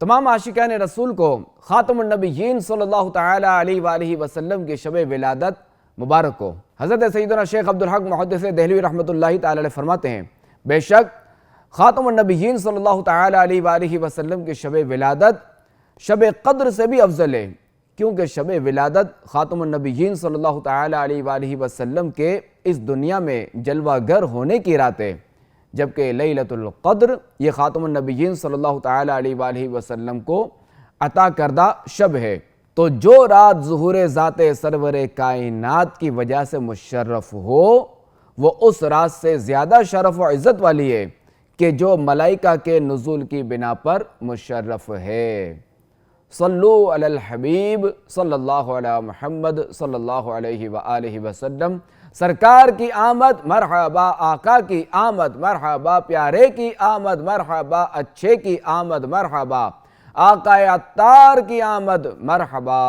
تمام عاشقان رسول کو خاتم النبیین صلی اللہ تعالی علیہ وآلہ وسلم کی شب ولادت مبارک ہو۔ حضرت سیدنا شیخ عبدالحق محدث دہلوی رحمۃ اللہ تعالی علیہ فرماتے ہیں، بے شک خاتم النبیین صلی اللہ تعالی علیہ وآلہ وسلم کی شب ولادت شب قدر سے بھی افضل ہے، کیونکہ شب ولادت خاتم النبیین صلی اللہ تعالی علیہ وآلہ وسلم کے اس دنیا میں جلوہ گر ہونے کی رات ہے، جبکہ لیلۃ القدر یہ خاتم النبیین صلی اللہ تعالی علیہ وآلہ وسلم کو عطا کردہ شب ہے۔ تو جو رات ظہور ذات سرور کائنات کی وجہ سے مشرف ہو، وہ اس رات سے زیادہ شرف و عزت والی ہے کہ جو ملائکہ کے نزول کی بنا پر مشرف ہے۔ صلو علی الحبیب صلی اللہ علیہ محمد صلی اللہ علیہ وآلہ وسلم۔ سرکار کی آمد مرحبا، آقا کی آمد مرحبا، پیارے کی آمد مرحبا، اچھے کی آمد مرحبا، آقا عطار کی آمد مرحبا۔